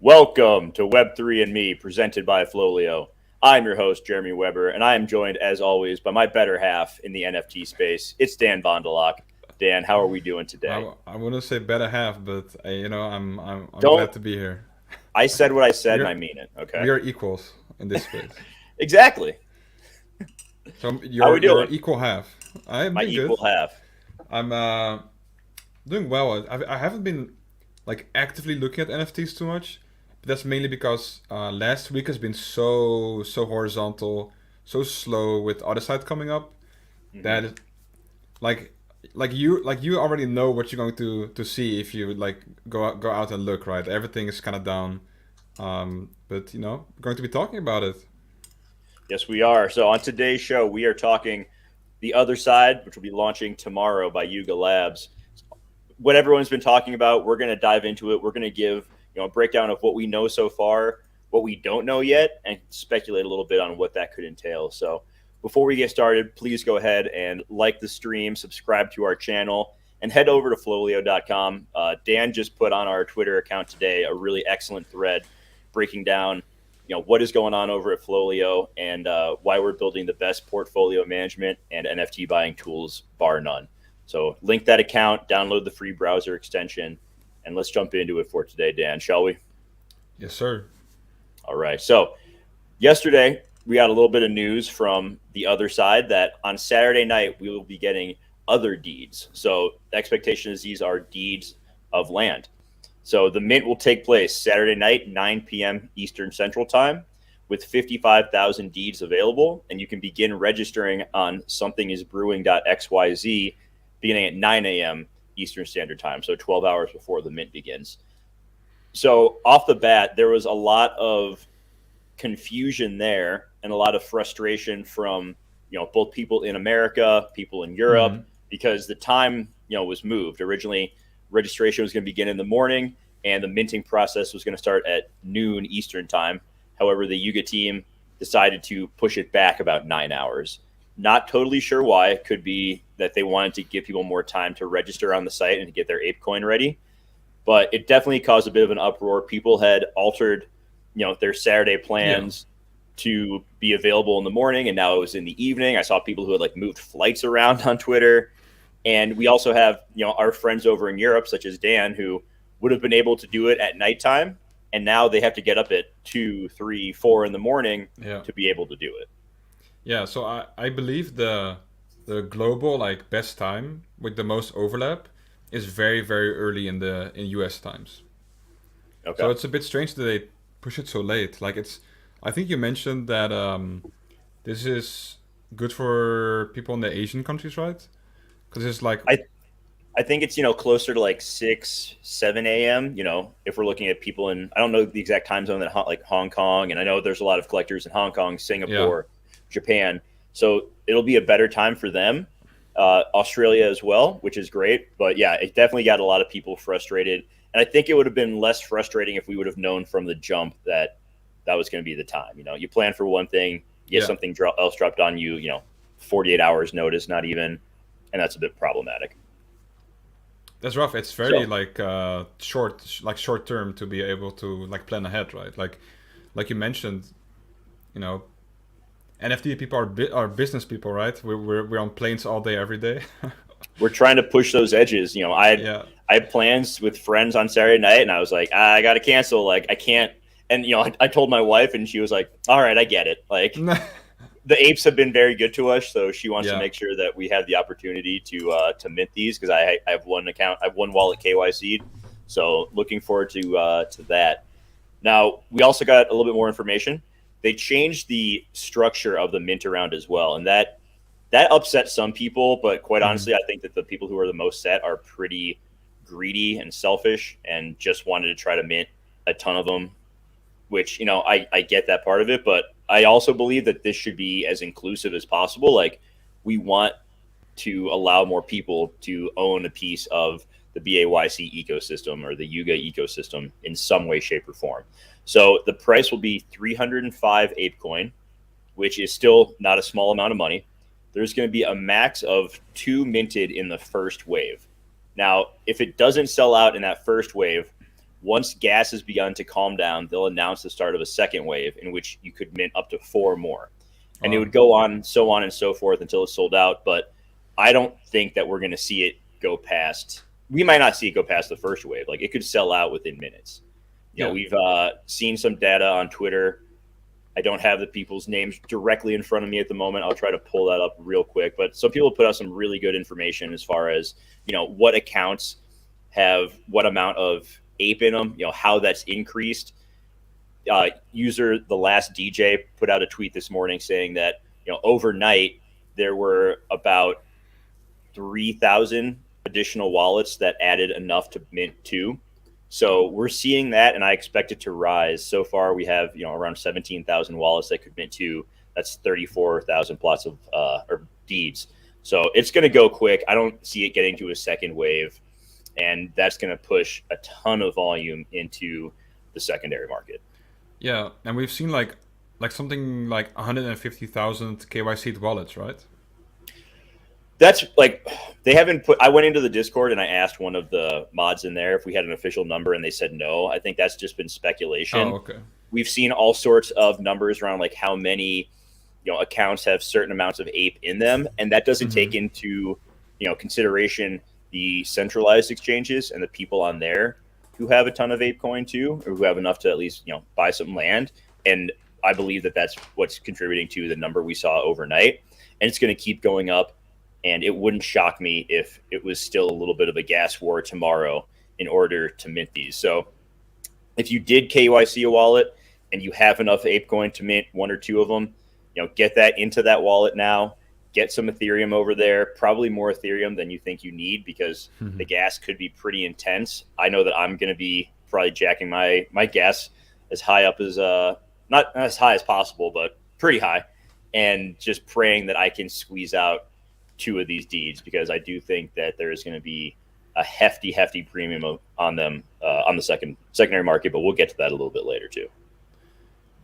Welcome to Web3 and Me, presented by FLOLiO. I'm your host, Jeremy Weber, and I am joined, as always, by my better half in the NFT space. It's Dan Vondelok. Dan, how are we doing today? I wouldn't say better half, but I'm Don't. glad to be here. I said what I said, and We're I mean it. Okay. we are equals in this space. Exactly. So How are we you're doing? equal half. I'm My doing good. equal half. I'm doing well. I haven't been like actively looking at NFTs too much, but that's mainly because last week has been so horizontal, so slow with Otherside coming up Hmm. that like like you already know what you're going to see if you like go out and look, right. Everything is kind of down, but we're going to be talking about it. Yes, we are. So on today's show, we are talking The Other Side, which will be launching tomorrow by Yugalabs. What everyone's been talking about, we're going to dive into it. We're going to give a breakdown of what we know so far, what we don't know yet, and speculate a little bit on what that could entail. So before we get started, please go ahead and like the stream, subscribe to our channel, and head over to FLOLiO.com. Dan just put on our Twitter account today a really excellent thread breaking down what is going on over at FLOLiO and why we're building the best portfolio management and NFT buying tools, bar none. So link that account, download the free browser extension, and let's jump into it for today, Dan, shall we? Yes, sir. All right. So yesterday, we got a little bit of news from the other side that on Saturday night, we will be getting other deeds. So the expectation is these are deeds of land. So the mint will take place Saturday night, 9 p.m. Eastern Central Time, with 55,000 deeds available. And you can begin registering on somethingisbrewing.xyz beginning at 9 a.m. Eastern Standard Time, so 12 hours before the mint begins. So off the bat, there was a lot of confusion there and a lot of frustration from both people in America, people in Europe, Hmm. because the time was moved. Originally, registration was going to begin in the morning, and the minting process was going to start at noon Eastern time. However, the Yuga team decided to push it back about 9 hours. Not totally sure why. It could be that they wanted to give people more time to register on the site and to get their ape coin ready, but it definitely caused a bit of an uproar. People had altered, their Saturday Yeah. plans to be available in the morning, and now it was in the evening. I saw people who had like moved flights around on Twitter, and we also have our friends over in Europe, such as Dan, who would have been able to do it at nighttime, and now they have to get up at 2, 3, 4 in the morning Yeah. to be able to do it. Yeah. So I believe the global like best time with the most overlap is very early in the in US times. So Okay. it's a bit strange that they push it so late. Like it's I think you mentioned that this is good for people in the Asian countries, right? Because it's like I I think it's closer to like 6, 7 a.m. If we're looking at people in, I don't know the exact time zone that like Hong Kong, and I know there's a lot of collectors in Hong Kong, yeah. Singapore, Japan, so it'll be a better time for them. Australia as well, which is great, but yeah, it definitely got a lot of people frustrated, and I think it would have been less frustrating if we would have known from the jump that that was going to be the time. You plan for one thing, you get Yeah. something else dropped on you, 48 hours notice, not even, and that's a bit problematic. That's rough. It's very So like short term to be able to like plan ahead, right? Like you mentioned, you know, NFT people are business people, right? We're on planes all day, every day. we're trying to push those edges. Yeah. I had plans with friends on Saturday night, and I was like, I got to cancel. Like, I can't. And I told my wife, and she was like, "All right, I get it." Like, the apes have been very good to us, so she wants to Yeah. make sure that we have the opportunity to mint these because I have one account, I have one wallet KYC'd. So looking forward to that. Now we also got a little bit more information. They changed the structure of the mint around as well, and that upset some people. But quite Hmm. honestly, I think that the people who are the most set are pretty greedy and selfish, and just wanted to try to mint a ton of them. Which I get that part of it, but I also believe that this should be as inclusive as possible. Like, we want to allow more people to own a piece of the BAYC ecosystem or the Yuga ecosystem in some way, shape, or form. So the price will be 305 ApeCoin, which is still not a small amount of money. There's going to be a max of 2 minted in the first wave. Now, if it doesn't sell out in that first wave, Once gas has begun to calm down, they'll announce the start of a second wave in which you could mint up to 4 more. And it Wow. would go on and so forth until it's sold out. But I don't think that we're going to see it go past. We might not see it go past the first wave. Like, it could sell out within minutes. Yeah. We've seen some data on Twitter. I don't have the people's names directly in front of me at the moment. I'll try to pull that up real quick. But some people put out some really good information as far as, what accounts have what amount of ape in them, how that's increased. User The Last DJ put out a tweet this morning saying that, overnight there were about 3,000 additional wallets that added enough to mint 2. So we're seeing that, and I expect it to rise. So far, we have around 17,000 wallets that could mint 2. That's 34,000 plots of or deeds. So it's going to go quick. I don't see it getting to a second wave, and that's going to push a ton of volume into the secondary market. Yeah, and we've seen like something like 150,000 KYC wallets, right? That's like, they haven't put. I went into the Discord and I asked one of the mods in there if we had an official number, and they said no. I think that's just been speculation. Oh, okay. We've seen all sorts of numbers around like how many accounts have certain amounts of ape in them, and that doesn't take into consideration the centralized exchanges and the people on there who have a ton of ape coin too, or who have enough to at least buy some land. And I believe that that's what's contributing to the number we saw overnight, and it's going to keep going up. And it wouldn't shock me if it was still a little bit of a gas war tomorrow in order to mint these. So if you did KYC a wallet and you have enough ApeCoin to mint 1 or 2 of them, get that into that wallet now. Get some Ethereum over there, probably more Ethereum than you think you need, because the gas could be pretty intense. I know that I'm going to be probably jacking my gas as high up as, not as high as possible, but pretty high, and just praying that I can squeeze out 2 of these deeds, because I do think that there is going to be a hefty premium on them on the secondary market, but we'll get to that a little bit later too.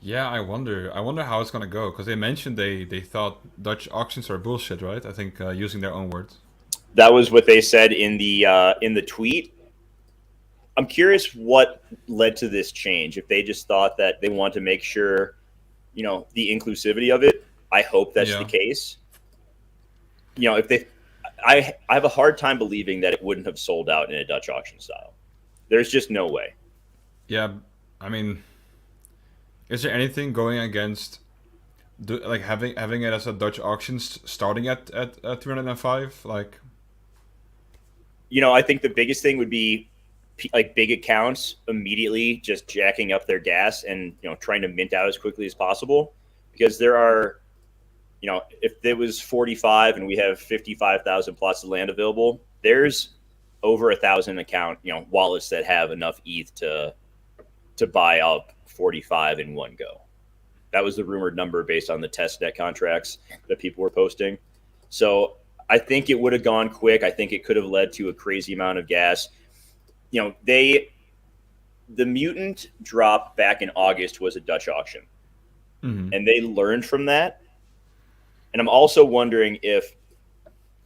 Yeah, I wonder how it's gonna go, because they mentioned they thought Dutch auctions are bullshit, right? I think using their own words. That was what they said in the tweet. I'm curious what led to this change. If they just thought that they want to make sure, the inclusivity of it. I hope that's the case. If they, I have a hard time believing that it wouldn't have sold out in a Dutch auction style. There's just no way. Yeah, I mean, is there anything going against like having it as a Dutch auction starting at 305? Like, I think the biggest thing would be like big accounts immediately just jacking up their gas and trying to mint out as quickly as possible, because there are, if it was 45 and we have 55,000 plots of land available, there's over 1,000 account wallets that have enough ETH to buy up 45 in one go. That was the rumored number based on the testnet contracts that people were posting. So I think it would have gone quick. I think it could have led to a crazy amount of gas. The mutant drop back in August was a Dutch auction, and they learned from that. And I'm also wondering if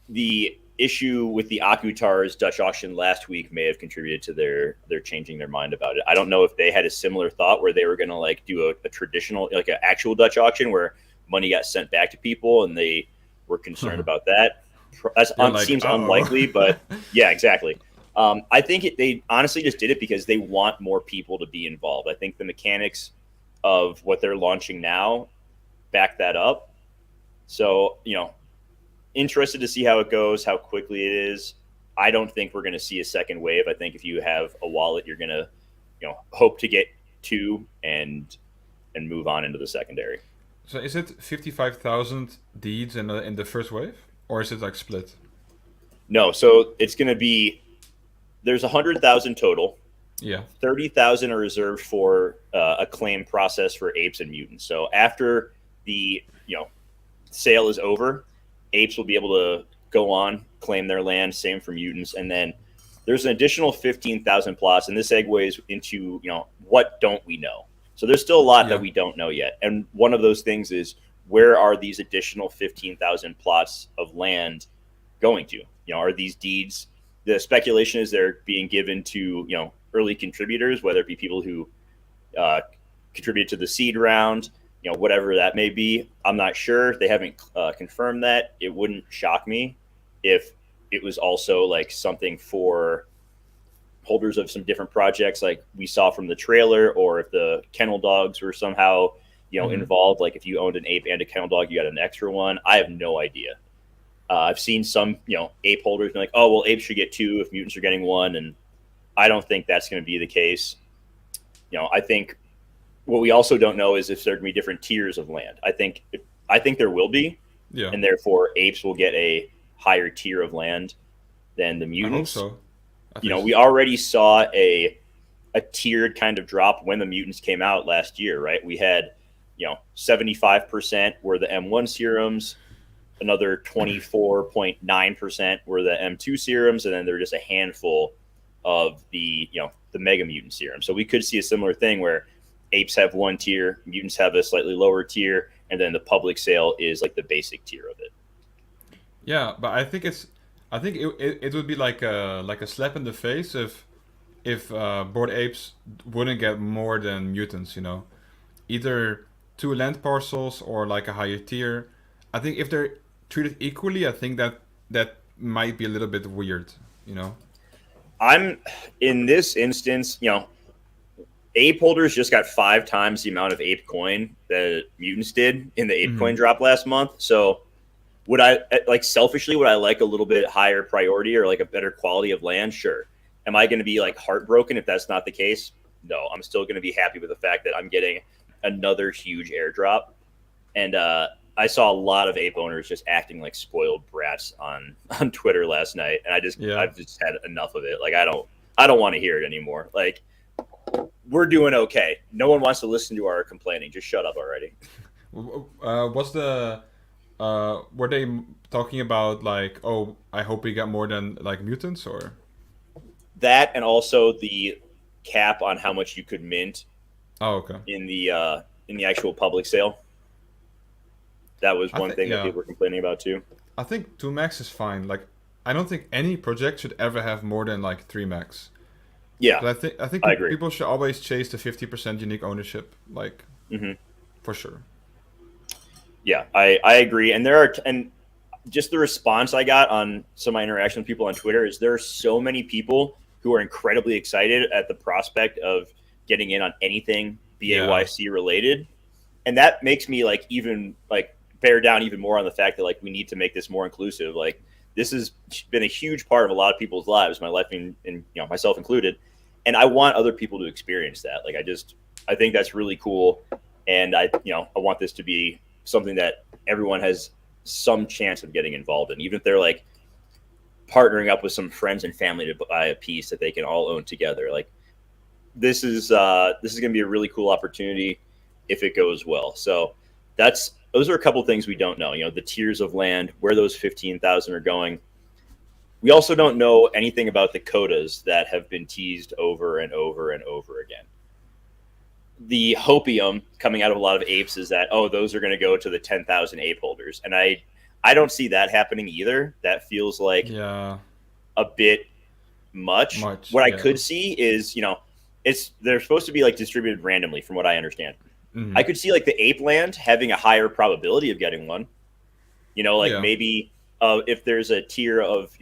the issue with the Akutar's Dutch auction last week may have contributed to their changing their mind about it. I don't know if they had a similar thought where they were going to like do a traditional, like an actual Dutch auction where money got sent back to people, and they were concerned about that. That seems unlikely, but yeah, exactly. I think they honestly just did it because they want more people to be involved. I think the mechanics of what they're launching now back that up. So, interested to see how it goes, how quickly it is. I don't think we're going to see a second wave. I think if you have a wallet, you're going to, hope to get 2 and move on into the secondary. So is it 55,000 deeds in the first wave, or is it like split? No, so it's going to be, there's 100,000 total. Yeah. 30,000 are reserved for a claim process for apes and mutants. So after the sale is over, apes will be able to go on, claim their land. Same for mutants, and then there's an additional 15,000 plots, and this segues into what don't we know. So there's still a lot that we don't know yet, and one of those things is, where are these additional 15,000 plots of land going to? Are these deeds The speculation is they're being given to early contributors, whether it be people who uh, contribute to the seed round, whatever that may be. I'm not sure. They haven't confirmed that. It wouldn't shock me if it was also like something for holders of some different projects, like we saw from the trailer, or if the kennel dogs were somehow Hmm. involved. Like if you owned an ape and a kennel dog, you got an extra one. I have no idea. I've seen some ape holders be like, oh well, apes should get two if mutants are getting one, and I don't think that's going to be the case. I think what we also don't know is if there are going to be different tiers of land. I think there will be, Yeah, and therefore apes will get a higher tier of land than the I hope mutants. so. At least. We already saw a tiered kind of drop when the mutants came out last year, right? We had 75% were the M1 serums, another 24.9% were the M2 serums, and then there were just a handful of the mega mutant serum. So we could see a similar thing where apes have one tier, mutants have a slightly lower tier, and then the public sale is like the basic tier of it. Yeah, but I think it would be like a slap in the face if bored apes wouldn't get more than mutants. Either two land parcels or like a higher tier. I think if they're treated equally, I think that might be a little bit weird. You know. I'm in this instance, ape holders just got 5 times the amount of ape coin that mutants did in the ape Hmm. coin drop last month. So would I like selfishly would I like a little bit higher priority or like a better quality of land? Sure. Am I going to be like heartbroken if that's not the case? No, I'm still going to be happy with the fact that I'm getting another huge airdrop. And I saw a lot of ape owners just acting like spoiled brats on Twitter last night, and Yeah. I've just had enough of it. Like I don't want to hear it anymore. Like we're doing okay. No one wants to listen to our complaining. Just shut up already. Was the were they talking about like, oh, I hope we get more than like mutants or? That and also the cap on how much you could mint Oh, okay. in the actual public sale. That was I one think thing that yeah. people were complaining about too. I think 2 max is fine. Like, I don't think any project should ever have more than like 3 max. Yeah, But I think I agree. people should always chase the 50% unique ownership, like Hmm. for sure. Yeah, I agree. And there are and just the response I got on some of my interaction with people on Twitter is there are so many people who are incredibly excited at the prospect of getting in on anything Yeah, BAYC related, and that makes me like even like bear down even more on the fact that like we need to make this more inclusive. Like this has been a huge part of a lot of people's lives, my life and myself included, and I want other people to experience that. Like I think that's really cool, and I want this to be something that everyone has some chance of getting involved in, even if they're like partnering up with some friends and family to buy a piece that they can all own together. Like this is going to be a really cool opportunity if it goes well. So those are a couple things we don't know. The tiers of land, where those 15,000 are going. We also don't know anything about the codas that have been teased over and over and over again. The hopium coming out of a lot of apes is that those are going to go to the 10,000 ape holders, and I don't see that happening either. That feels like yeah, a bit much. much. What I Yeah. could see is they're supposed to be like distributed randomly from what I understand. Hmm. I could see like the ape land having a higher probability of getting one. Like Yeah. maybe if there's a tier of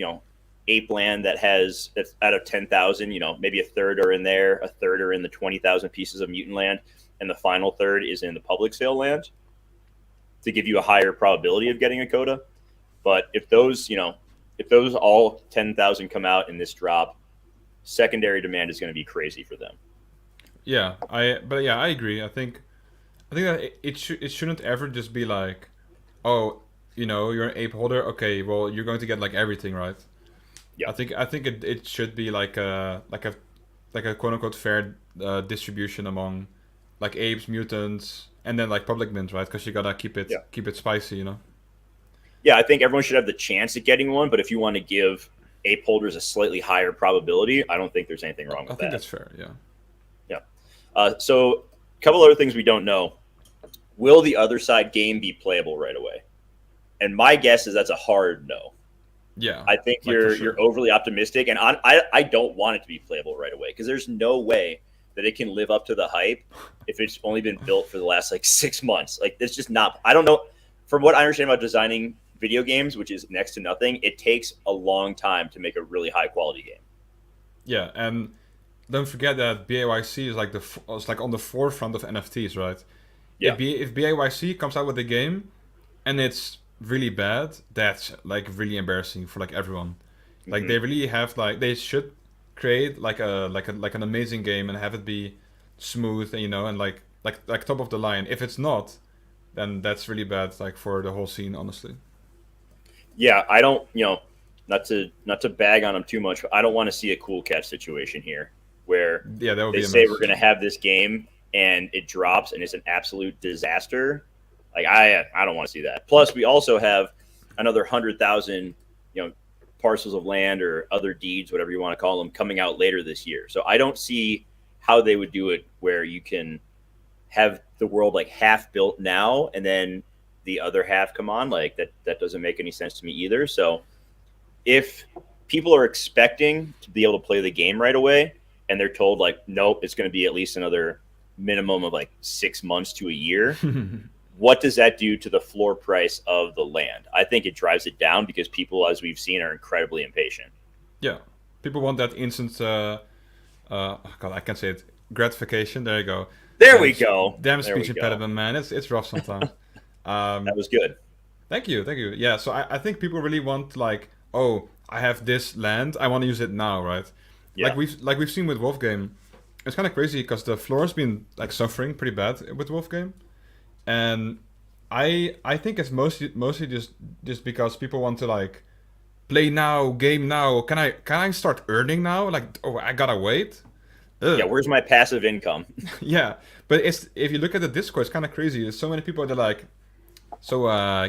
ape land that's out of 10,000, maybe a third are in there, a third are in the 20,000 pieces of mutant land, and the final third is in the public sale land to give you a higher probability of getting a coda. But if those all 10,000 come out in this drop, secondary demand is going to be crazy for them. Yeah. I agree. I think that it shouldn't ever just be like, oh, you're an ape holder. Okay, well, you're going to get like everything, right? Yeah, I think it should be like a quote unquote fair distribution among like apes, mutants, and then like public mint, right? Because you gotta yeah, keep it spicy. yeah. I think everyone should have the chance at getting one, but if you want to give ape holders a slightly higher probability, I don't think there's anything wrong I with think that. that's fair. Yeah. Yeah. So a couple other things we don't know. Will the other side game be playable right away? And my guess is that's a hard no. Yeah, I think like for you're sure. overly optimistic, and I don't want it to be playable right away because there's no way that it can live up to the hype if it's only been built for the last like 6 months. Like it's just not. I don't know. From what I understand about designing video games, which is next to nothing, it takes a long time to make a really high quality game. Yeah, and don't forget that BAYC is like it's like on the forefront of NFTs, right? Yeah. If BAYC comes out with a game and it's really bad, that's like really embarrassing for like everyone. Like Hmm. they really have like they should create like an amazing game and have it be smooth and and like top of the line. If it's not, then that's really bad like for the whole scene, honestly. Yeah, I don't. Not to bag on them too much. But I don't want to see a cool cat situation here where Yeah, that would they be a say we're mess. going to have this game and it drops and it's an absolute disaster. Like I don't want to see that. Plus, we also have another 100,000 you know parcels of land or other deeds, whatever you want to call them, coming out later this year. So I don't see how they would do it where you can have the world like half built now and then the other half come on. Like that doesn't make any sense to me either. So if people are expecting to be able to play the game right away and they're told like nope, it's going to be at least another minimum of like 6 months to a year, what does that do to the floor price of the land? I think it drives it down because people, as we've seen, are incredibly impatient. Yeah, people want that instant. Oh God, I can't say it. Gratification. There you go. There Damn, we go. damn There we speech go. impediment, man. It's rough sometimes. That Um, was good. Thank you, thank you. Yeah, so I think people really want like, oh, I have this land, I want to use it now, right? Yeah. Like we've seen with Wolf Game, it's kind of crazy because the floor's been like suffering pretty bad with Wolf Game, and I think it's mostly just because people want to like play now, game now. Can I start earning now? Like, oh, I gotta wait. Yeah. Ugh. Where's my passive income? Yeah, but it's if you look at the Discord, it's kind of crazy. There's so many people that are like, so,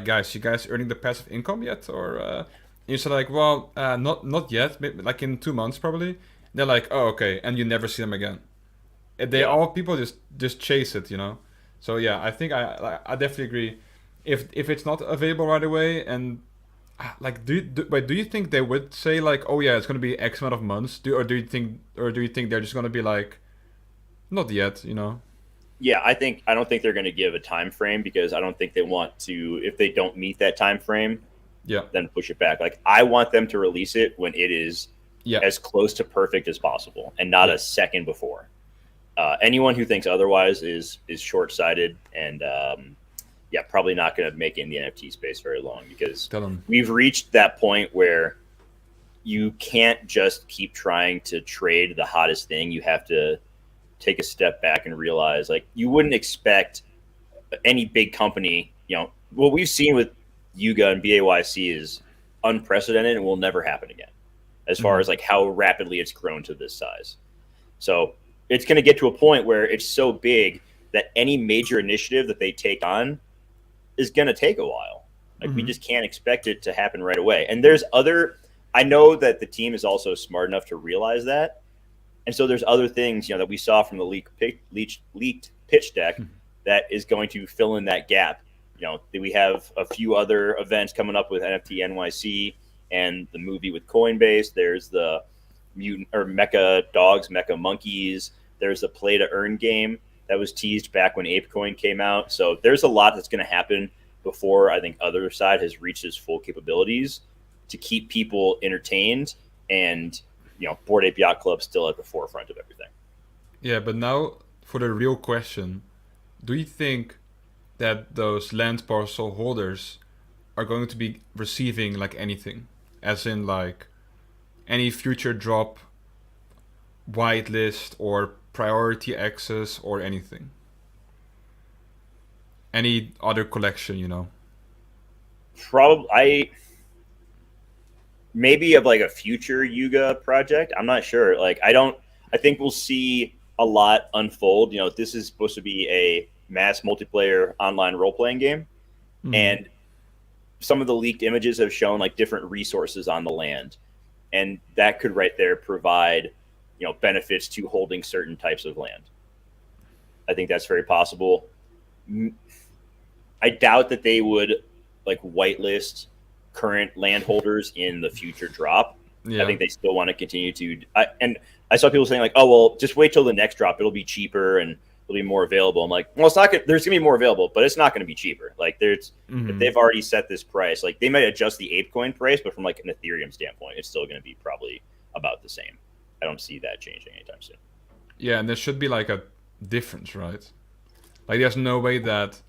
guys, you guys earning the passive income yet? Or you said like, well, not yet. Maybe, like in 2 months probably. They're like, oh, okay, and you never see them again. They Yeah. all people just chase it. So yeah, I think I definitely agree. If it's not available right away, and like, wait, do you think they would say like, oh yeah, it's gonna be X amount of months? Or do you think they're just gonna be like, not yet? Yeah. I don't think they're going to give a time frame because I don't think they want to. If they don't meet that time frame, Yeah, then push it back. Like I want them to release it when it is yeah, as close to perfect as possible and not yeah. a second before. Anyone who thinks otherwise is short sighted and yeah, probably not going to make it in the NFT space very long because Tell them. we've reached that point where you can't just keep trying to trade the hottest thing. You have to take a step back and realize like you wouldn't expect any big company, what we've seen with Yuga and BAYC is unprecedented and will never happen again as far Hmm. as like how rapidly it's grown to this size. So it's going to get to a point where it's so big that any major initiative that they take on is going to take a while. Like we Hmm. just can't expect it to happen right away. And there's other, I know that the team is also smart enough to realize that. And so there's other things, that we saw from the leaked pitch deck that is going to fill in that gap. We have a few other events coming up with NFT NYC and the movie with Coinbase. There's the mutant or mecha dogs, mecha monkeys. There's the play to earn game that was teased back when ApeCoin came out. So there's a lot that's going to happen before I think Otherside has reached its full capabilities to keep people entertained and Board Ape Yacht Club still at the forefront of everything. Yeah, but now for the real question. Do you think that those land parcel holders are going to be receiving like anything? As in like any future drop, whitelist, or priority access, or anything? Any other collection? Probably, I maybe of like a future Yuga project. I'm not sure. Like, I don't. I think we'll see a lot unfold. This is supposed to be a mass multiplayer online role playing game, Hmm. and some of the leaked images have shown like different resources on the land, and that could right there provide benefits to holding certain types of land. I think that's very possible. I doubt that they would like whitelist current landholders in the future drop. I Yeah. think they still want to continue to. And I saw people saying like, "Oh well, just wait till the next drop; it'll be cheaper and it'll be more available." I'm like, "Well, it's not. There's gonna be more available, but it's not going to be cheaper. Like, there's if Hmm. they've already set this price, like they might adjust the ApeCoin price, but from like an Ethereum standpoint, it's still going to be probably about the same. I don't see that changing anytime soon. Yeah, and there should be like a difference, right? Like there's no way that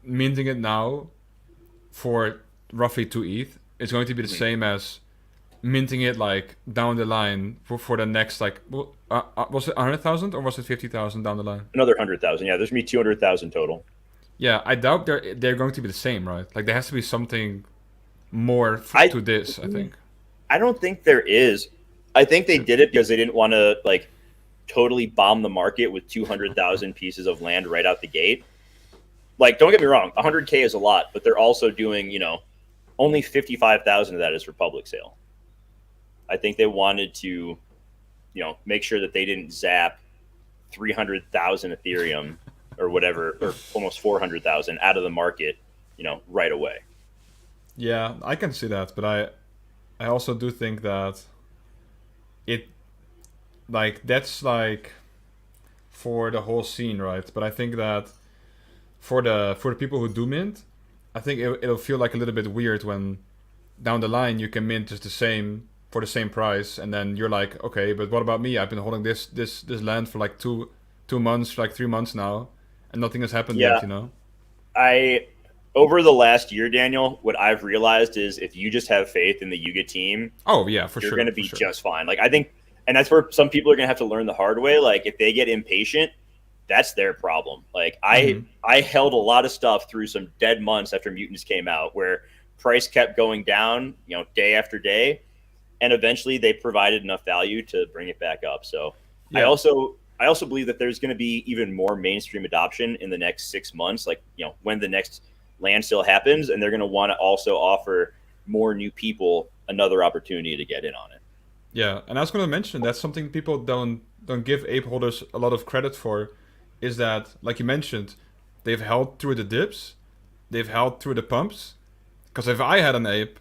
minting it now for roughly 2 ETH is going to be the same as minting it like down the line for the next like was it 100,000 or was it 50,000 down the line? Another 100,000. Yeah, there's gonna be 200,000 total. Yeah, I doubt they're going to be the same, right? Like there has to be something more I to this, I think. I don't think there is. I think they did it because they didn't want to like totally bomb the market with 200,000 pieces of land right out the gate. Like, don't get me wrong, 100K is a lot, but they're also doing, only 55,000 of that is for public sale. I think they wanted to, make sure that they didn't zap 300,000 Ethereum or whatever, or almost 400,000 out of the market, right away. Yeah, I can see that, but I also do think that it like that's like for the whole scene, right? But I think that for the people who do mint, I think it'll feel like a little bit weird when down the line you can mint just the same for the same price, and then you're like, okay, but what about me? I've been holding this land for like two months, like 3 months now, and nothing has happened Yeah, yet, you know? I over the last year, Daniel, what I've realized is if you just have faith in the Yuga team, Oh yeah, for you're sure, going to for be sure. just fine. Like I think, and that's where some people are going to have to learn the hard way. Like if they get impatient, that's their problem. Like I Mm-hmm. I held a lot of stuff through some dead months after Mutants came out, where price kept going down, day after day, and eventually they provided enough value to bring it back up. So I Yeah, also I also believe that there's going to be even more mainstream adoption in the next 6 months, like when the next land sale happens, and they're going to want to also offer more new people another opportunity to get in on it. yeah, and I was going to mention that's something people don't give ape holders a lot of credit for, is that like you mentioned, they've held through the dips, they've held through the pumps. Because if I had an ape,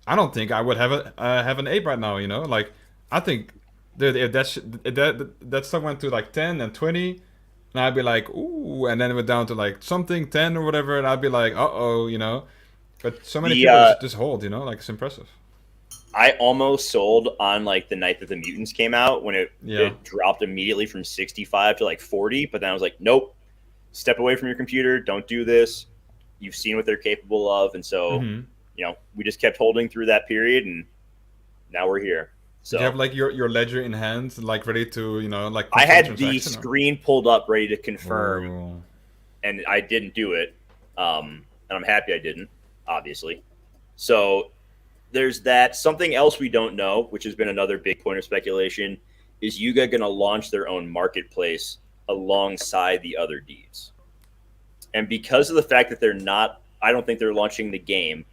I don't think I would have an ape right now. You know, like I think dude, if that stuff went to like 10 and 20, and I'd be like, ooh, and then it went down to like something 10 or whatever, and I'd be like, uh oh. But so many The people just hold, like it's impressive. I almost sold on like the night that the Mutants came out when it Yeah. it dropped immediately from 65 to like 40, but then I was like, nope, step away from your computer, don't do this. You've seen what they're capable of, and so Mm-hmm. we just kept holding through that period, and now we're here. Did you have So like your ledger in hand, like ready to like I confirm had the transaction? Or? screen pulled up ready to confirm, Oh. and I didn't do it, and I'm happy I didn't, obviously. So there's that. Something else we don't know, which has been another big point of speculation, is Yuga going to launch their own marketplace alongside the other deeds. And because of the fact that they're not, I don't think they're launching the game.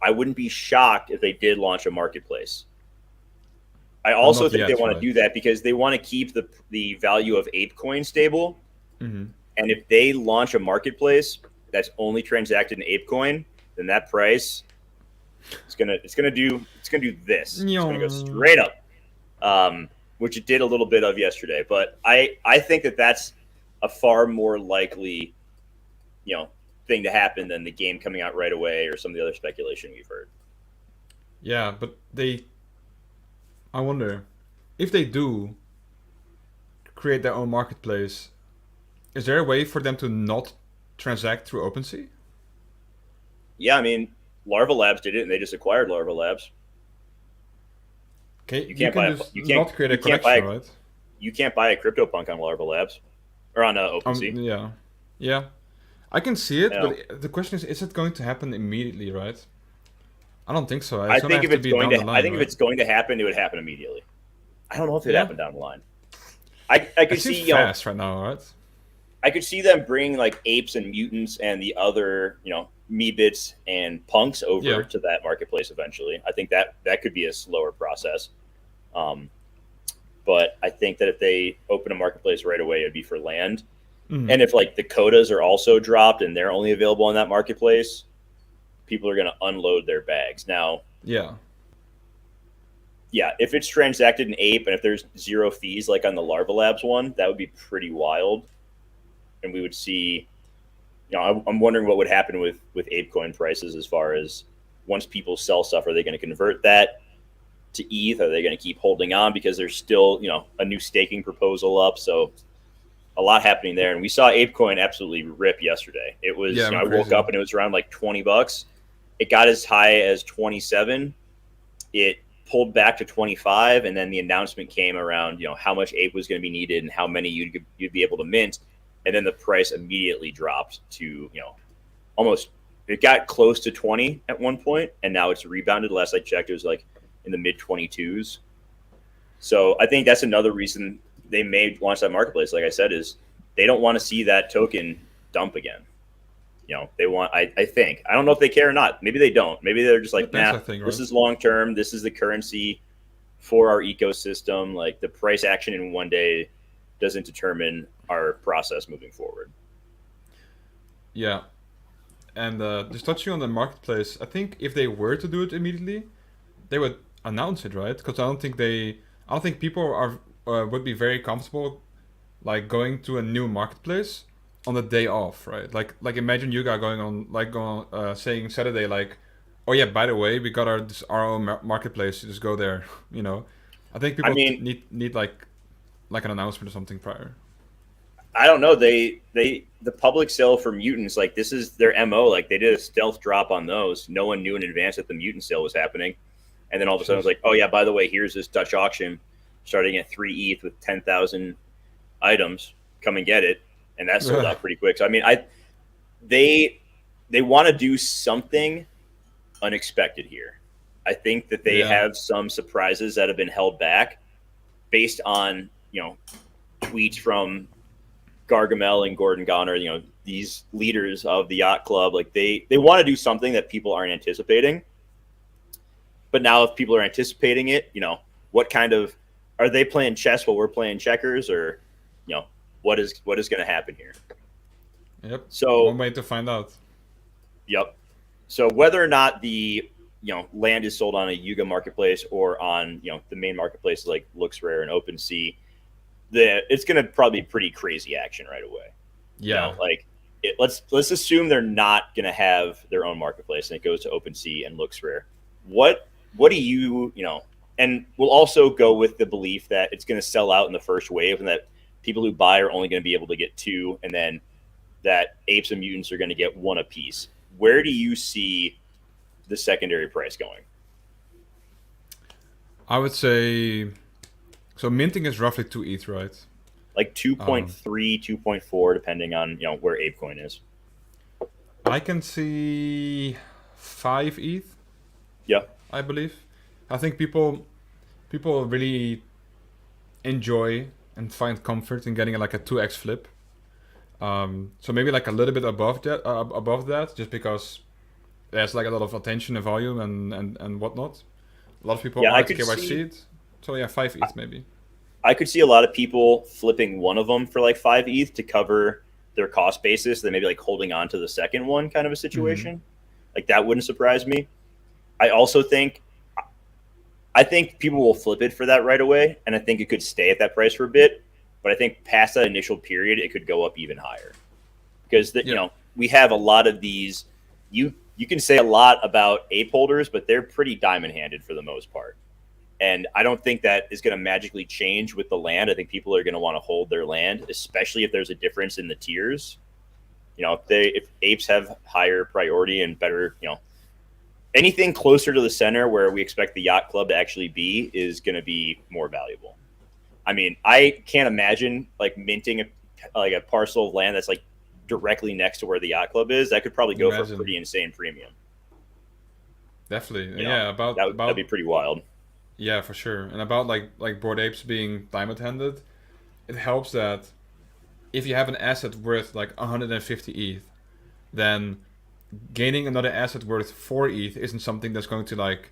I wouldn't be shocked if they did launch a marketplace. I But also not think they yet, want to right? do that because they want to keep the value of ApeCoin stable. Mm-hmm. And if they launch a marketplace that's only transacted in ApeCoin, then that price it's gonna do this. It's gonna go straight up, which it did a little bit of yesterday. But I think that that's a far more likely thing to happen than the game coming out right away or some of the other speculation we've heard. Yeah, but I wonder if they do create their own marketplace. Is there a way for them to not transact through OpenSea? Yeah, I mean, Larva Labs did it, and they just acquired Larva Labs. Okay, You you can't can buy a just you can't not create a you can't buy connection, a, right? you can't buy a CryptoPunk on Larva Labs or on OpenSea. Yeah, yeah. I can see it, You know, but the question is it going to happen immediately, right? I don't think so. I It's gonna think have if to it's be going down to, the I line, think if right? it's going to happen, it would happen immediately. I don't know if it Yeah, happened down the line. I it could seems see, fast right now, right? I could see them bringing like apes and mutants and the other, Meebits and punks over Yeah. to that marketplace eventually. I think that could be a slower process. Um, but I think that if they open a marketplace right away, it'd be for land. Hmm. And if like the codas are also dropped and they're only available on that marketplace, people are going to unload their bags. Now, Yeah. yeah, if it's transacted in Ape and if there's zero fees like on the Larva Labs one, that would be pretty wild. And we would see, I'm wondering what would happen with ApeCoin prices as far as once people sell stuff, are they going to convert that to ETH? Are they going to keep holding on because there's still, a new staking proposal up? So a lot happening there. And we saw ApeCoin absolutely rip yesterday. It was, Yeah, I'm I woke crazy. up and it was around like $20. It got as high as 27. It pulled back to 25, and then the announcement came around, how much Ape was going to be needed and how many you'd be able to mint. And then the price immediately dropped to, almost, it got close to 20 at one point, and now it's rebounded. Last I checked, it was like in the mid 22s. So I think that's another reason they may launch that marketplace. Like I said, is they don't want to see that token dump again. They want, I think, I don't know if they care or not. Maybe they don't. Maybe they're just like, Depends, nah, I think, this right? is long term. This is the currency for our ecosystem. Like the price action in one day doesn't determine our process moving forward. Yeah. And just touching on the marketplace, I think if they were to do it immediately, they would announce it, right? Because I don't think people are would be very comfortable like going to a new marketplace on the day off, right? Like imagine Yuga going on saying Saturday like, oh yeah, by the way, we got our own marketplace. You just go there, you know. I think I people mean, need like an announcement or something prior. I don't know. The public sale for mutants, like this is their MO. Like they did a stealth drop on those. No one knew in advance that the mutant sale was happening. And then all of a sudden it was Jeez. like, oh yeah, by the way, here's this Dutch auction starting at 3 ETH with 10,000 items. Come and get it. And that sold out pretty quick. So I mean, they they want to do something unexpected here. I think that they Yeah. have some surprises that have been held back based on, tweets from Gargamel and Gordon Goner, these leaders of the yacht club. Like they want to do something that people aren't anticipating. But now if people are anticipating it, what kind of, are they playing chess while we're playing checkers, or you know what is going to happen here? Yep. One So, way to find out. yep. So whether or not the land is sold on a Yuga marketplace or on the main marketplace like Looks Rare and OpenSea, it's going to probably be pretty crazy action right away. Yeah. Like let's assume they're not going to have their own marketplace and it goes to OpenSea and Looks Rare. What do and we'll also go with the belief that it's going to sell out in the first wave and that people who buy are only going to be able to get two, and then that apes and mutants are going to get one apiece. Where do you see the secondary price going? I would say so. Minting is roughly 2 ETH, right? Like Um, 2.3, 2.4, depending on where ApeCoin is. I can see 5 ETH. Yeah, I believe. I think people really enjoy and find comfort in getting like a 2x flip. So maybe like a little bit above that, just because there's like a lot of attention and volume and whatnot. A lot of people yeah. aren't KYC'd. So yeah, 5 ETH maybe. I could see a lot of people flipping one of them for like 5 ETH to cover their cost basis, then maybe like holding on to the second one, kind of a Hmm. situation. Like that wouldn't surprise me. I also think people will flip it for that right away, and I think it could stay at that price for a bit. But I think past that initial period, it could go up even higher because Yeah. we have a lot of these. You can say a lot about ape holders, but they're pretty diamond handed for the most part. And I don't think that is going to magically change with the land. I think people are going to want to hold their land, especially if there's a difference in the tiers. If apes have higher priority and better, anything closer to the center where we expect the yacht club to actually be is going to be more valuable. I mean, I can't imagine like minting a parcel of land that's like directly next to where the yacht club is. That could probably go for a Imagine. pretty insane premium. Definitely. You know, Yeah, that'd be pretty wild. yeah, for sure. And about like Bored Apes being diamond handed, it helps that if you have an asset worth like 150 ETH, then gaining another asset worth 4 ETH isn't something that's going to like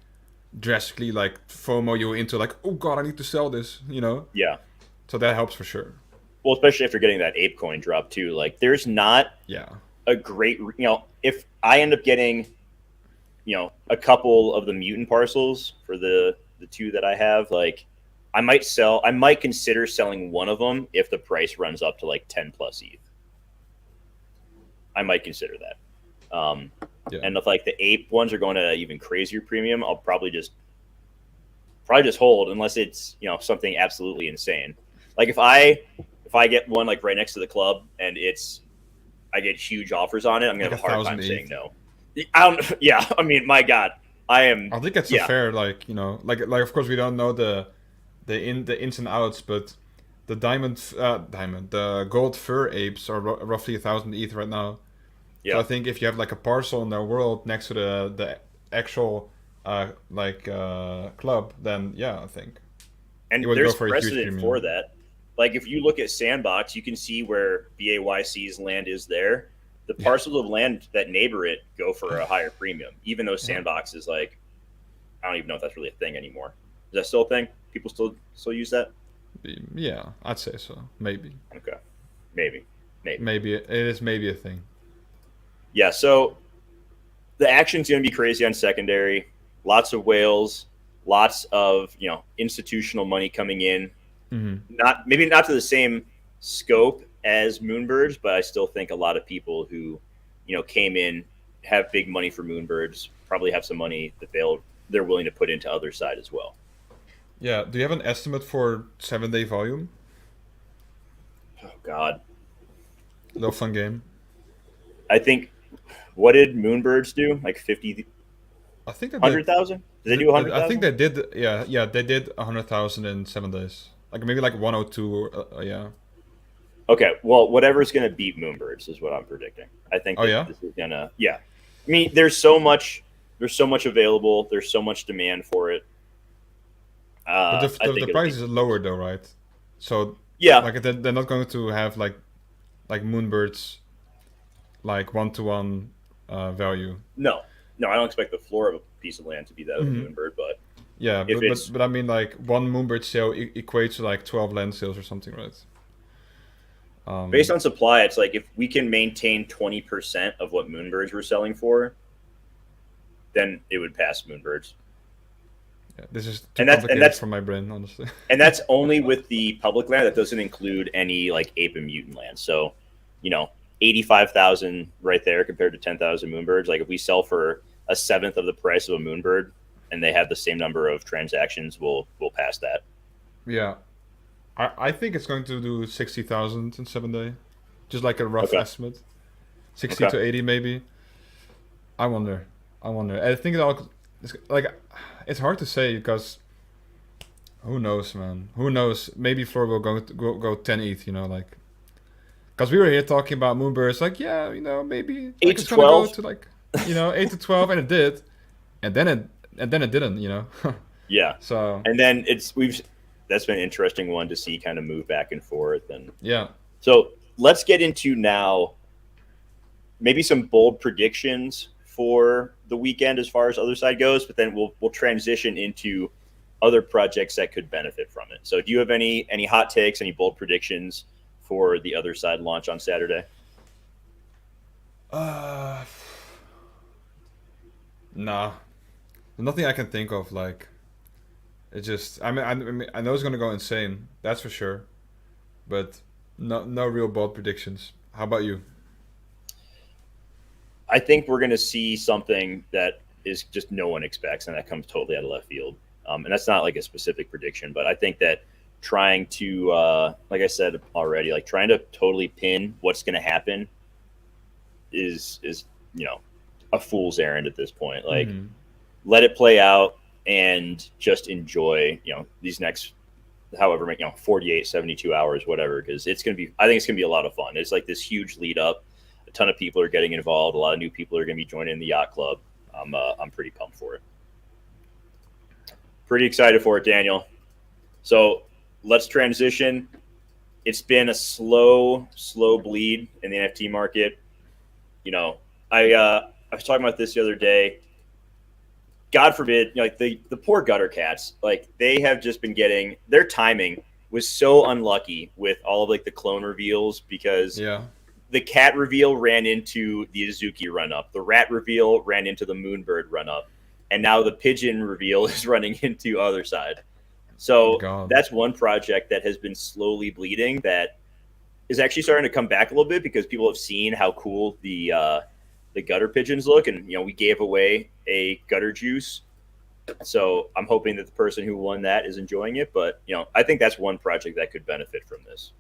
drastically like FOMO you into like, oh god, I need to sell this, you know? Yeah. So that helps for sure. Well, especially if you're getting that ape coin drop too. Like, there's not Yeah. a great, if I end up getting a couple of the mutant parcels for the two that I have. Like, I might consider selling one of them if the price runs up to like 10 plus ETH. I might consider that. Yeah. And if like the ape ones are going to even crazier premium, I'll probably just hold unless it's something absolutely insane. Like if I get one like right next to the club and I get huge offers on it, I'm gonna Like have a hard time 1,000 saying ETH. no. I don't. Yeah, I mean, my God, I am. I think it's a Yeah, fair, like, like of course we don't know the ins and outs, but the the gold fur apes are roughly 1,000 ETH right now. So I yeah. think if you have like a parcel in their world next to the actual club, then yeah, I think it And would go there's for a huge precedent for premium. that. Like if you look at Sandbox, you can see where BAYC's land is there. The Yeah, parcels of land that neighbor it go for a higher premium, even though yeah, Sandbox is like, I don't even know if that's really a thing anymore. Is that still a thing? People still use that? yeah. I'd say so. Maybe, Okay, maybe, maybe. maybe it is maybe a thing. Yeah. So the action's going to be crazy on secondary. Lots of whales, lots of institutional money coming in. Hmm. Maybe not to the same scope as Moonbirds, but I still think a lot of people who came in have big money for Moonbirds probably have some money that they're willing to put into Otherside as well. Yeah. Do you have an estimate for 7 day volume? Oh God, Little fun game. I think what did Moonbirds do? Like 50, I think they did. 100,000? Did they do a hundred I think thousand? they did. Yeah, yeah. They did 100,000 in 7 days. Like maybe like 102. Yeah. Okay, well, whatever's going to beat Moonbirds is what I'm predicting. I think Oh that yeah. this is gonna, yeah. I mean, there's so much available. There's so much demand for it. But I the think it'll price be, is lower though, right? So yeah, like they're not going to have like Moonbirds like 1-to-1 value. no, no, I don't expect the floor of a piece of land to be that of a Hmm. Moonbird, but Yeah, if it's but I mean like one Moonbird sale equates to like 12 land sales or something, right? based Um, on supply, it's like if we can maintain 20% of what Moonbirds were selling for, then it would pass Moonbirds, yeah, this is too and that's and complicated that's for my brain, honestly. and that's only with the public land. That doesn't include any like ape and mutant land. So, you know, 85,000 right there compared to 10,000 Moonbirds. Like if we sell for a seventh of the price of a Moonbird, and they have the same number of transactions, we'll pass that. Yeah, I think it's going to do 60,000 in 7 day, just like a rough Okay. estimate. 60 Okay. to 80 maybe. I wonder. I wonder. I think it's like it's hard to say because who knows, man? Who knows? Maybe Floor will go 10 ETH. Like because we were here talking about Moonbirds. Like maybe Eight like to it's gonna go 12. to like 8 to 12, and it did, and then it didn't. Yeah. So And then that's been an interesting one to see kind of move back and forth. And yeah, so let's get into now maybe some bold predictions for the weekend as far as other side goes, but then we'll transition into other projects that could benefit from it. So do you have any hot takes, any bold predictions for the other side launch on Saturday? uh, nah, nothing I can think of. Like it just I know it's gonna go insane. That's for sure. But no real bold predictions. How about you? I think we're going to see something that is just no one expects, and that comes totally out of left field. And that's not like a specific prediction, but I think that trying to, like I said already, like trying to totally pin what's going to happen is a fool's errand at this point. Like Hmm. let it play out and just enjoy these next however 48, 72 hours, whatever, because I think it's going to be a lot of fun. It's like this huge lead up. A ton of people are getting involved. A lot of new people are going to be joining the yacht club. I'm pretty pumped for it. Pretty excited for it, Daniel. So let's transition. It's been a slow bleed in the NFT market. I was talking about this the other day. God forbid, like the poor gutter cats, like they have just been getting their timing was so unlucky with all of like the clone reveals because Yeah. the cat reveal ran into the Azuki run up. The rat reveal ran into the Moonbird run up, and now the pigeon reveal is running into Otherside. So God. that's one project that has been slowly bleeding. That is actually starting to come back a little bit because people have seen how cool the gutter pigeons look, and we gave away a gutter juice. So I'm hoping that the person who won that is enjoying it. But I think that's one project that could benefit from this.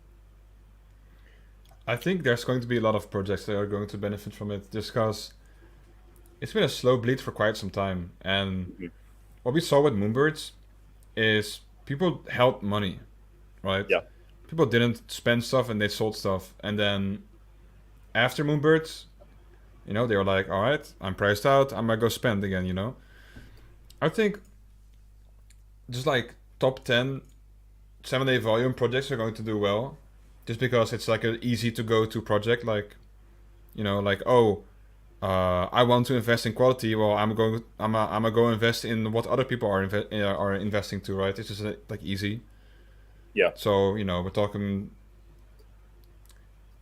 I think there's going to be a lot of projects that are going to benefit from it, just because it's been a slow bleed for quite some time. And Mm-hmm. what we saw with Moonbirds is people held money, right? Yeah. People didn't spend stuff and they sold stuff. And then after Moonbirds, they were like, all right, I'm priced out. I'm going to go spend again. I think just like top 10 7-day volume projects are going to do well, just because it's like an easy to go to project. Like, I want to invest in quality. Well, I'm gonna go invest in what other people are investing to, right? It's just like easy. Yeah. So we're talking.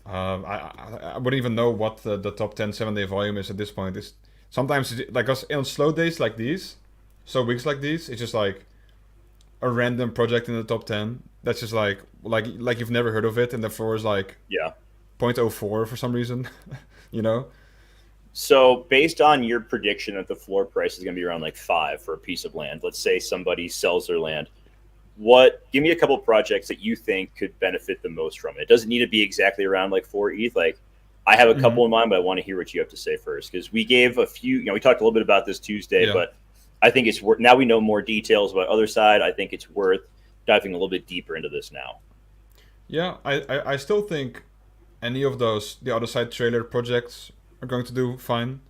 I wouldn't even know what the top 10 7-day volume is at this point. It's sometimes like us on slow days like these, so weeks like these, it's just like a random project in the top 10 that's just like you've never heard of it, and the floor is like Yeah. 0.04 for some reason. you know So based on your prediction that the floor price is going to be around like 5 for a piece of land, let's say somebody sells their land. Give me a couple of projects that you think could benefit the most from it. It doesn't need to be exactly around like 4 ETH. Like I have a couple in mind, but I want to hear what you have to say first, because we gave a few, we talked a little bit about this Tuesday, Yeah. but I think it's worth, now we know more details about Otherside. I think it's worth diving a little bit deeper into this now. Yeah, I still think any of those the Otherside trailer projects are going to do fine.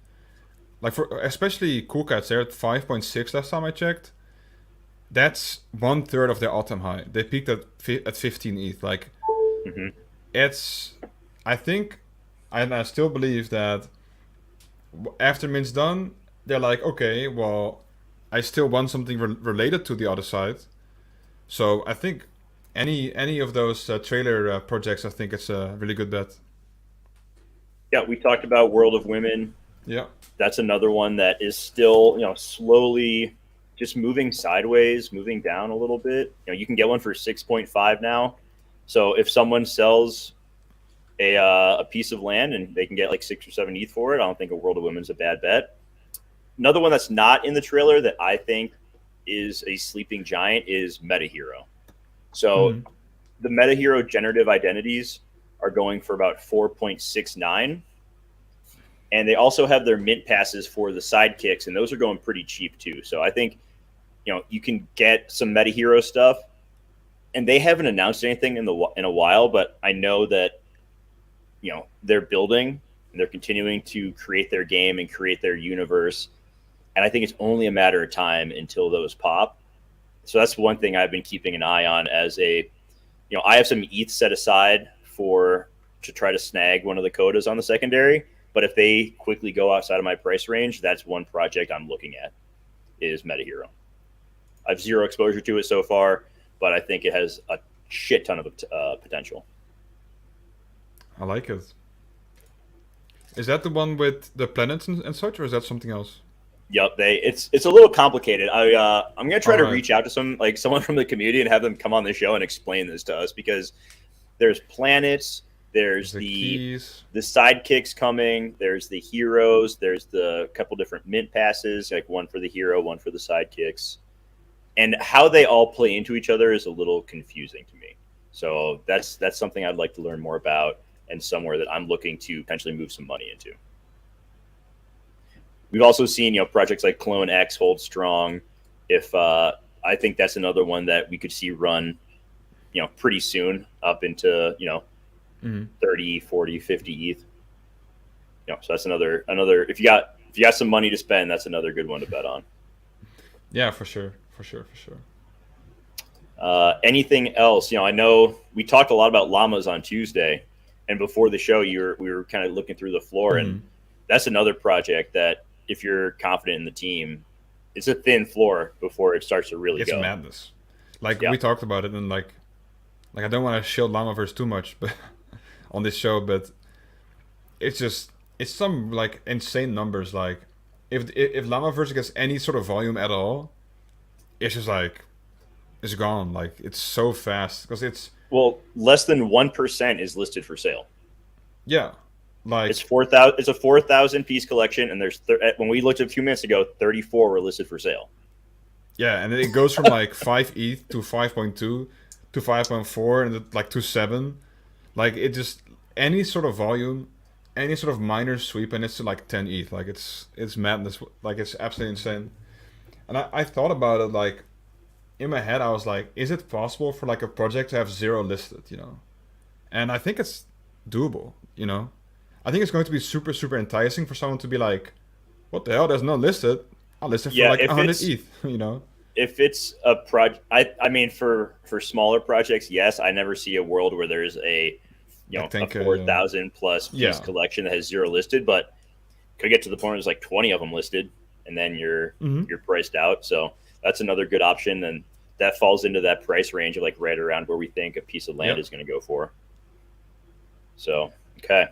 Like for especially Cool Cats, they're at 5.6 last time I checked. That's 1/3 of their all-time high. They peaked at 15 ETH. Like, it's, I think, and I still believe that after Mint's done, they're like, okay, well, I still want something related to the Otherside. So I think any of those trailer projects, I think it's a really good bet. Yeah, we talked about World of Women. Yeah. That's another one that is still, slowly just moving sideways, moving down a little bit. You can get one for 6.5 now. So if someone sells a piece of land and they can get like 6 or 7 ETH for it, I don't think a World of Women's a bad bet. Another one that's not in the trailer that I think is a sleeping giant is MetaHero. So the MetaHero generative identities are going for about 4.69. And they also have their mint passes for the sidekicks, and those are going pretty cheap too. So I think, you can get some MetaHero stuff, and they haven't announced anything in a while, but I know that, they're building and they're continuing to create their game and create their universe. And I think it's only a matter of time until those pop. So that's one thing I've been keeping an eye on as I have some ETH set aside to try to snag one of the codas on the secondary. But if they quickly go outside of my price range, that's one project I'm looking at is MetaHero. I have zero exposure to it so far, but I think it has a shit ton of potential. I like it. Is that the one with the planets and such, or is that something else? Yep, it's a little complicated. I'm gonna try to Alright. reach out to someone from the community and have them come on the show and explain this to us, because there's planets, there's the keys. sidekicks coming, there's the heroes, there's the couple different mint passes, like one for the hero, one for the sidekicks, and how they all play into each other is a little confusing to me. So that's something I'd like to learn more about, and somewhere that I'm looking to potentially move some money into. We've also seen, projects like Clone X hold strong. If I think that's another one that we could see run, pretty soon up into 30, 40, 50 ETH. So that's another. If you got some money to spend, that's another good one to bet on. Yeah, for sure. Anything else? I know we talked a lot about llamas on Tuesday, and before the show, we were kind of looking through the floor, and that's another project that, if you're confident in the team, it's a thin floor before it starts to really It's go. madness. Like we talked about it, and like I don't want to shield Llamaverse too much, but on this show, but it's some like insane numbers. Like if Llamaverse gets any sort of volume at all, it's just like it's gone. Like it's so fast because it's Well, less than 1% is listed for sale. yeah, like It's 4,000. It's a 4,000 piece collection, and when we looked a few minutes ago, 34 were listed for sale. yeah, and it goes from like 5 ETH to 5.2 to 5.4 and like to 7. Like it just any sort of volume, any sort of minor sweep, and it's to like 10 ETH. Like it's madness. Like it's absolutely insane. And I thought about it like in my head. I was like, is it possible for like a project to have 0 listed? You know, and I think it's doable. You know, I think it's going to be super super enticing for someone to be like, what the hell? There's no listed. I'll list it for Yeah, like 100 ETH. You know. if it's a project, I mean, for smaller projects, yes, I never see a world where there's I think a 4,000 plus piece yeah. collection that has 0 listed, but could get to the point where there's like 20 of them listed, and then Mm-hmm. you're priced out. So that's another good option, and that falls into that price range of like right around where we think a piece of land Yep. is going to go for. So okay.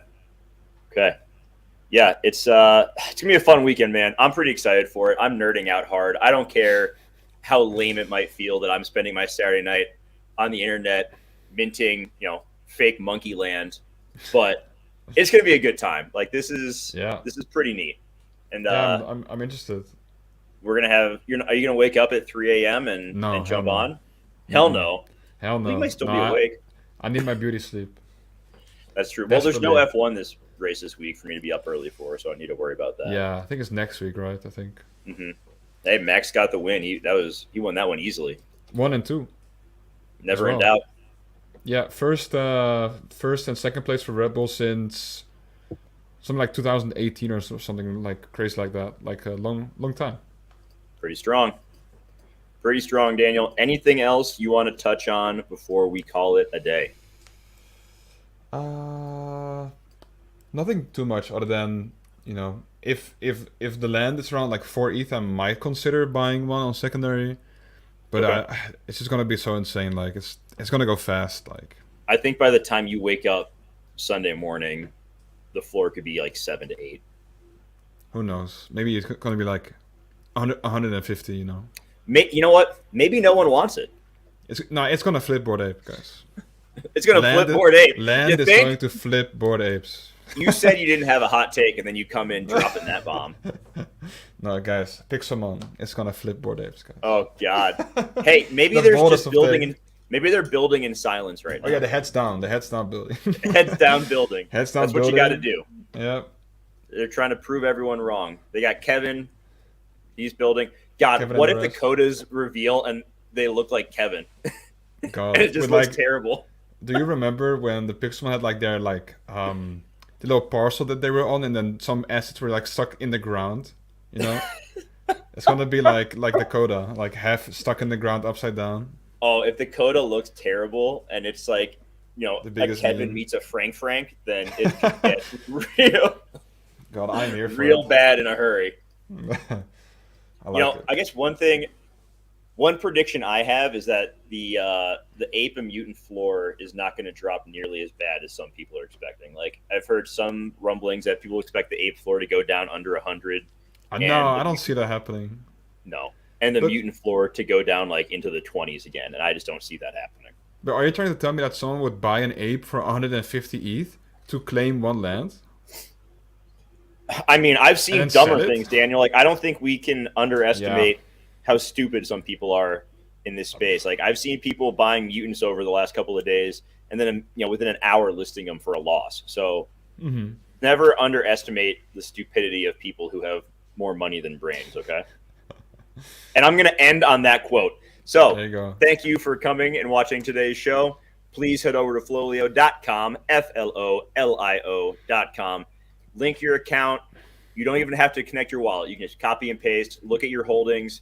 Yeah, it's gonna be a fun weekend, man. I'm pretty excited for it. I'm nerding out hard. I don't care how lame it might feel that I'm spending my Saturday night on the internet minting, fake monkey land, but it's gonna be a good time. Like Yeah. this is pretty neat, and Yeah. I'm interested. we're gonna have. Are you gonna wake up at 3 a.m. No, and hell jump no. on? Hell Mm-mm. no. Hell We no. might still No, be awake. I need my beauty sleep. That's true. Well, there's no Desperately. F1 this race this week for me to be up early for, so I need to worry about that. Yeah, I think it's next week, right? I think hmm Hey, Max got the win. He won that one easily. 1 and 2 as Never in well. doubt. Yeah, first and second place for Red Bull since something like 2018 or something like crazy like that. Like a long time. Pretty strong. Pretty strong, Daniel. Anything else you want to touch on before we call it a day? Uh, Nothing too much other than if the land is around like 4 ETH, I might consider buying one on secondary. But Okay. it's just gonna be so insane. Like it's gonna go fast. Like I think by the time you wake up Sunday morning, the floor could be like 7 to 8. who knows? Maybe it's gonna be like 150. You know, You know what? Maybe no one wants it. it's gonna flip Bored Ape, guys. It's gonna flip Bored Ape. You Land is think? going to flip Bored Apes. You said you didn't have a hot take, and then you come in dropping that bomb. No, guys, pick someone. It's gonna flip Bored Apes, guys. Oh God. Hey, maybe The there's boldest just of building takes. in. Maybe they're building in silence right now. Oh yeah, the heads down. The heads down building. Heads down building. Heads down That's what building. you got to do. Yep. They're trying to prove everyone wrong. They got Kevin. He's building. God, Kevin what and if the the rest. Codas reveal and they look like Kevin? God. And it just With, looks like, terrible. do you remember when the Pixelmon had like their the little parcel that they were on, and then some assets were like stuck in the ground? You know, it's gonna be like the Coda, like half stuck in the ground upside down. Oh, if the Coda looks terrible and it's like, The a biggest Kevin meme. meets a Frank, then it could get God, I'm here for real it. bad in a hurry. I like it. I guess one prediction I have is that the ape and mutant floor is not going to drop nearly as bad as some people are expecting. Like I've heard some rumblings that people expect the ape floor to go down under 100. No, I don't see that happening. No, and the But- mutant floor to go down like into the 20s again, and I just don't see that happening. But are you trying to tell me that someone would buy an ape for 150 ETH to claim one land? I mean, I've seen And then dumber sell it? things, Daniel. Like I don't think we can underestimate how stupid some people are in this space. Like I've seen people buying mutants over the last couple of days, and then within an hour listing them for a loss. So Mm-hmm. never underestimate the stupidity of people who have more money than brains. Okay. And I'm going to end on that quote. So There you go. thank you for coming and watching today's show. Please head over to FLOLiO.com, FLOLIO.com. Link your account. You don't even have to connect your wallet. You can just copy and paste, look at your holdings.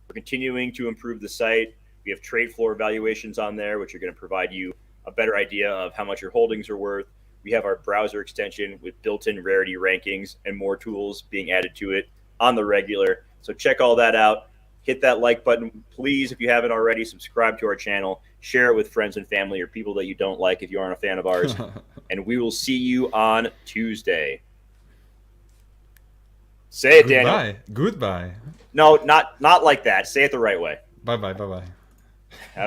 We're continuing to improve the site. We have trade floor evaluations on there, which are going to provide you a better idea of how much your holdings are worth. We have our browser extension with built-in rarity rankings and more tools being added to it on the regular. So check all that out. Hit that like button, please, if you haven't already. Subscribe to our channel. Share it with friends and family or people that you don't like if you aren't a fan of ours. And we will see you on Tuesday. Say it, Daniel. Goodbye. Goodbye. No, not like that. Say it the right way. Bye bye. Bye bye. Have a